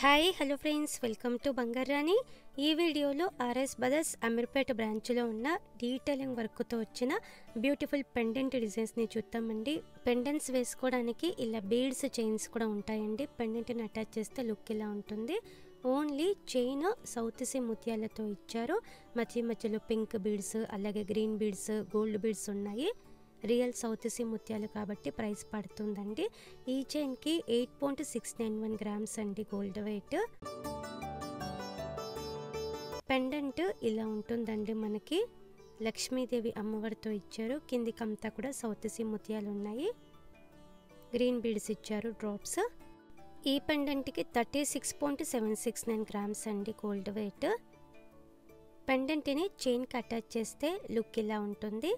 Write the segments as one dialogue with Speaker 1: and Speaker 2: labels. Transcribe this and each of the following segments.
Speaker 1: Hi hello friends, welcome to Bangarani. ఈ వీడియోలో RS brothers Ameerpet బ్రాంచ్లో ఉన్న డీటెయిలింగ్ వర్క్తో వచ్చిన బ్యూటిఫుల్ పెండెంట్ డిజైన్స్ని చూద్దామండి. పెండెంట్స్ వేసుకోవడానికి ఇలా బీడ్స్ చైన్స్ కూడా ఉంటాయండి. పెండెంట్ని అటాచ్ చేస్తే లుక్ ఇలా ఉంటుంది. ఓన్లీ చైన్ సౌత్ సీ ముత్యాలతో ఇచ్చారు. మధ్యలో పింక్ బీడ్స్, అలాగే గ్రీన్ బీడ్స్, గోల్డ్ బీడ్స్ ఉన్నాయి. రియల్ సౌత్ సీ ముత్యాలు కాబట్టి ప్రైస్ పడుతుందండి. ఈ చైన్కి 8.691 గ్రామ్స్ అండి గోల్డ్ వెయిట్. పెండెంట్ ఇలా ఉంటుందండి. మనకి లక్ష్మీదేవి అమ్మవారితో ఇచ్చారు. కిందికంతా కూడా సౌత్ సీ ముత్యాలు ఉన్నాయి. గ్రీన్ బీడ్స్ ఇచ్చారు, డ్రాప్స్. ఈ పెండెంట్కి 36.769 గ్రామ్స్ అండి గోల్డ్ వెయిట్. పెండెంట్ని చైన్కి అటాచ్ చేస్తే లుక్ ఇలా ఉంటుంది.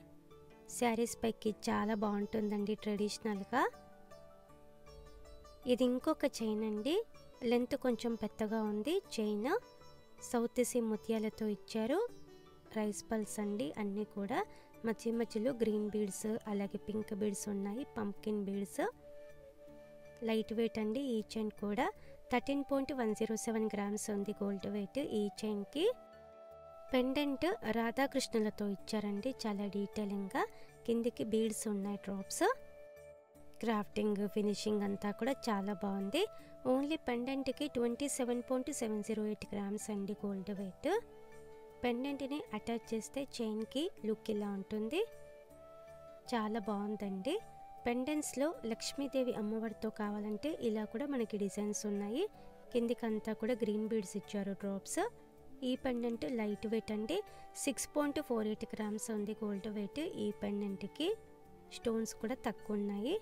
Speaker 1: శారీస్ పైకి చాలా బాగుంటుందండి ట్రెడిషనల్గా. ఇది ఇంకొక చైన్ అండి. లెంత్ కొంచెం పెద్దగా ఉంది. చైన్ సౌత్ సీ ముత్యాలతో ఇచ్చారు. రైస్ పల్స్ అండి అన్నీ కూడా. మధ్యలో గ్రీన్ బీడ్స్, అలాగే పింక్ బీడ్స్ ఉన్నాయి. Pumpkin beads. లైట్ వెయిట్ అండి. ఈ చైన్ కూడా 13.107 గ్రామ్స్ ఉంది గోల్డ్ వెయిట్ ఈ చైన్కి. పెండెంట్ రాధాకృష్ణులతో ఇచ్చారండి, చాలా డీటెయిలింగ్గా. కిందికి బీడ్స్ ఉన్నాయి, డ్రాప్స్. క్రాఫ్టింగ్, ఫినిషింగ్ అంతా కూడా చాలా బాగుంది. ఓన్లీ పెండెంట్కి 27.708 గ్రామ్స్ అండి గోల్డ్ వెయిట్. పెండెంట్ని అటాచ్ చేస్తే చైన్కి లుక్ ఇలా ఉంటుంది. చాలా బాగుందండి. పెండెంట్స్లో లక్ష్మీదేవి అమ్మవారితో కావాలంటే ఇలా కూడా మనకి డిజైన్స్ ఉన్నాయి. కిందికంతా కూడా గ్రీన్ బీడ్స్ ఇచ్చారు, డ్రాప్స్. ఈ పెండెంట్ లైట్ వెయిట్ అండి. 6.48 గ్రామ్స్ ఉంది గోల్డ్ వెయిట్. ఈ పెండెంట్కి స్టోన్స్ కూడా తక్కువ ఉన్నాయి.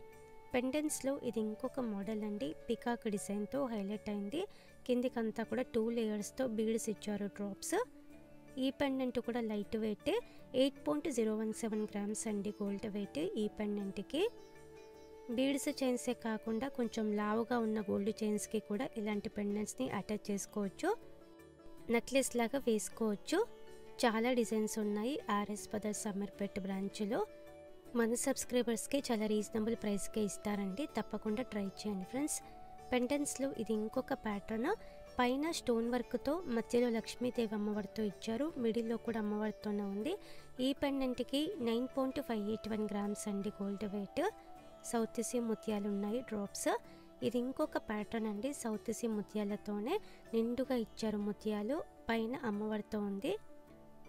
Speaker 1: పెండెంట్స్లో ఇది ఇంకొక మోడల్ అండి. పికాక్ డిజైన్తో హైలైట్ అయింది. కిందికంతా కూడా 2 లేయర్స్తో బీడ్స్ ఇచ్చారు, డ్రాప్స్. ఈ పెండెంట్ కూడా లైట్ వెయిట్. 8.017 గ్రామ్స్ అండి గోల్డ్ వెయిట్ ఈ పెండెంట్కి. బీడ్స్ చైన్సే కాకుండా కొంచెం లావుగా ఉన్న గోల్డ్ చైన్స్కి కూడా ఇలాంటి పెండెంట్స్ని అటాచ్ చేసుకోవచ్చు. నెక్లెస్ లాగా వేసుకోవచ్చు. చాలా డిజైన్స్ ఉన్నాయి ఆర్ఎస్ బ్రదర్స్ అమీర్పేట బ్రాంచ్లో. మన సబ్స్క్రైబర్స్కి చాలా రీజనబుల్ ప్రైస్కే ఇస్తారండి. తప్పకుండా ట్రై చేయండి ఫ్రెండ్స్. పెండెంట్స్లో ఇది ఇంకొక ప్యాటర్న్. పైన స్టోన్ వర్క్తో, మధ్యలో లక్ష్మీదేవి అమ్మవారితో ఇచ్చారు. మిడిల్లో కూడా అమ్మవారితోనే ఉంది. ఈ పెండెంట్కి 9.581 గ్రామ్స్ అండి గోల్డ్ వెయిట్. సౌత్ సీ ముత్యాలు ఉన్నాయి, డ్రాప్స్. ఇది ఇంకొక ప్యాటర్న్ అండి. సౌత్ సీ ముత్యాలతోనే నిండుగా ఇచ్చారు ముత్యాలు. పైన అమ్మవారితో ఉంది.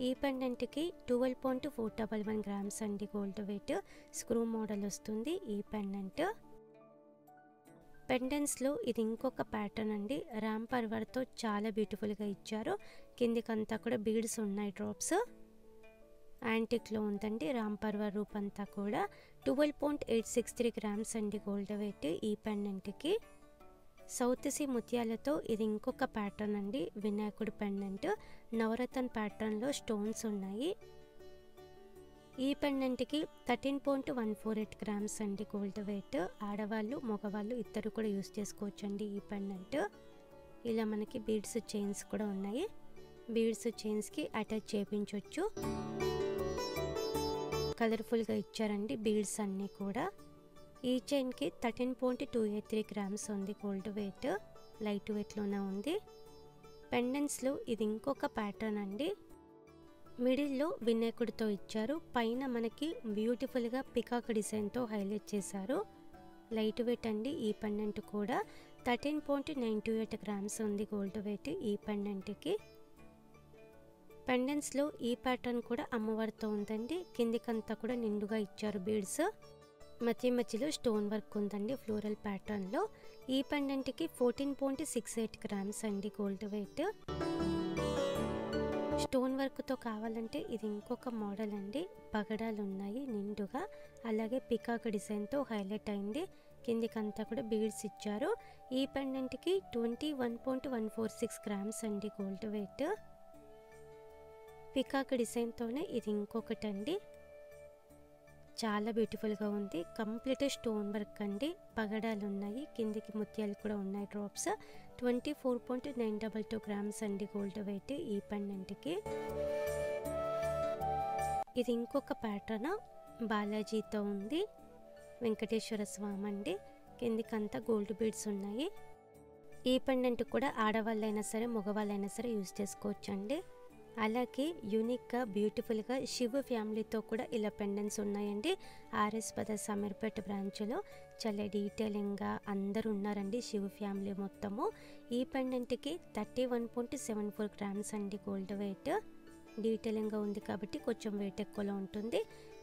Speaker 1: ఈ పెండెంట్కి 12.411 గ్రామ్స్ అండి గోల్డ్ వెయిట్. స్క్రూ మోడల్ వస్తుంది ఈ పెండెంట్. పెండెంట్స్లో ఇది ఇంకొక ప్యాటర్న్ అండి. రామ్ పర్వర్తో చాలా బ్యూటిఫుల్గా ఇచ్చారు. కిందికంతా కూడా బీడ్స్ ఉన్నాయి, డ్రాప్స్. యాంటిక్లో ఉందండి రామ్ పర్వర్ రూప్ అంతా కూడా. 12.863 గ్రామ్స్ అండి గోల్డ్ వెయిట్ ఈ పెండెంట్కి. సౌత్ సీ ముత్యాలతో ఇది ఇంకొక ప్యాటర్న్ అండి. వినాయకుడి పెండెంట్. నవరత్న ప్యాటర్న్లో స్టోన్స్ ఉన్నాయి. ఈ పెండెంట్కి 13.148 గ్రామ్స్ అండి గోల్డ్ వెయిట్. ఆడవాళ్ళు, మగవాళ్ళు ఇద్దరు కూడా యూస్ చేసుకోవచ్చండి ఈ పెండెంట్. ఇలా మనకి బీడ్స్ చైన్స్ కూడా ఉన్నాయి. బీడ్స్ చైన్స్కి అటాచ్ చేయించవచ్చు. కలర్ఫుల్గా ఇచ్చారండి బీడ్స్ అన్నీ కూడా. ఈ చైన్కి 13.283 గ్రామ్స్ ఉంది గోల్డ్ వెయిట్. లైట్ వెయిట్లోనే ఉంది. పెండెంట్స్లో ఇది ఇంకొక ప్యాటర్న్ అండి. మిడిల్లో వినాయకుడితో ఇచ్చారు. పైన మనకి బ్యూటిఫుల్గా పికాక్ డిజైన్తో హైలైట్ చేశారు. లైట్ వెయిట్ అండి. ఈ పెండెంట్ కూడా 13.928 గ్రామ్స్ ఉంది గోల్డ్ వెయిట్ ఈ పెండెంట్కి. పెండెంట్స్లో ఈ ప్యాటర్న్ కూడా అమ్మవారితో ఉందండి. కిందికంతా కూడా నిండుగా ఇచ్చారు బీడ్స్. మధ్యలో స్టోన్ వర్క్ ఉందండి ఫ్లోరల్ ప్యాటర్న్లో. ఈ పెండెంట్కి 14.68 గ్రామ్స్ అండి గోల్డ్ వెయిట్. స్టోన్ వర్క్తో కావాలంటే ఇది ఇంకొక మోడల్ అండి. పగడాలు ఉన్నాయి నిండుగా, అలాగే పికాక్ డిజైన్తో హైలైట్ అయింది. కిందికంతా కూడా బీడ్స్ ఇచ్చారు. ఈ పెండెంట్కి 21.146 గ్రామ్స్ అండి గోల్డ్ వెయిట్. పికాక్ డిజైన్తోనే ఇది ఇంకొకటి అండి. చాలా బ్యూటిఫుల్గా ఉంది. కంప్లీట్ స్టోన్ వర్క్ అండి. పగడాలు ఉన్నాయి. కిందికి ముత్యాలు కూడా ఉన్నాయి, డ్రాప్స్. 24.922 గ్రామ్స్ అండి గోల్డ్ వెయిట్ ఈ పెండెంట్కి. ఇది ఇంకొక ప్యాటర్న్. బాలాజీతో ఉంది. వెంకటేశ్వర స్వామి అండి. కిందికంతా గోల్డ్ బీడ్స్ ఉన్నాయి. ఈ పెండెంట్ కూడా ఆడవాళ్ళైనా సరే మగవాళ్ళైనా సరే యూజ్ చేసుకోవచ్చండి. అలాగే యూనిక్గా బ్యూటిఫుల్గా శివ ఫ్యామిలీతో కూడా ఇలా పెండెంట్స్ ఉన్నాయండి. ఆర్ఎస్ బ్రదర్స్ అమీర్పేట బ్రాంచ్లో చాలా డీటెయిలింగ్గా అందరూ ఉన్నారండి శివ ఫ్యామిలీ మొత్తము. ఈ పెండెంట్కి 31.74 గ్రామ్స్ అండి గోల్డ్ వెయిట్. డీటెయిలింగ్గా ఉంది కాబట్టి కొంచెం వెయిట్ ఎక్కువలో ఉంటుంది.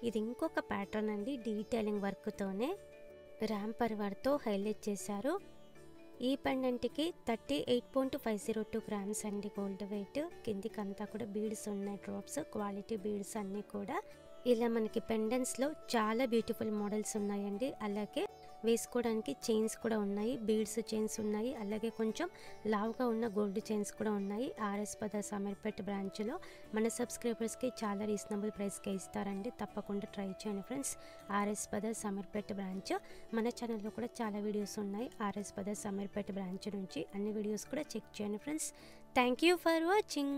Speaker 1: ఇది ఇంకొక ప్యాటర్న్ అండి, డీటెయిలింగ్ వర్క్తోనే ర్యాంపర్ వర్క్తో హైలైట్ చేశారు. ఈ పెండెంట్కి 38.502 గ్రామ్స్ అండి గోల్డ్ వెయిట్. కిందికంతా కూడా బీడ్స్ ఉన్నాయి, డ్రాప్స్ క్వాలిటీ బీడ్స్ అన్నీ కూడా. ఇలా మనకి పెండెంట్స్లో చాలా బ్యూటిఫుల్ మోడల్స్ ఉన్నాయండి. అలాగే వేసుకోవడానికి చైన్స్ కూడా ఉన్నాయి, బీడ్స్ చైన్స్ ఉన్నాయి, అలాగే కొంచెం లావుగా ఉన్న గోల్డ్ చైన్స్ కూడా ఉన్నాయి. ఆర్ఎస్ బ్రదర్స్ అమీర్పేట బ్రాంచ్లో మన సబ్స్క్రైబర్స్కి చాలా రీజనబుల్ ప్రైస్కి ఇస్తారండి. తప్పకుండా ట్రై చేయండి friends. RS brothers Ameerpet branch మన ఛానల్లో కూడా చాలా వీడియోస్ ఉన్నాయి. ఆర్ఎస్ బ్రదర్స్ అమీర్పేట బ్రాంచ్ నుంచి అన్ని వీడియోస్ కూడా చెక్ చేయండి friends. Thank you for watching.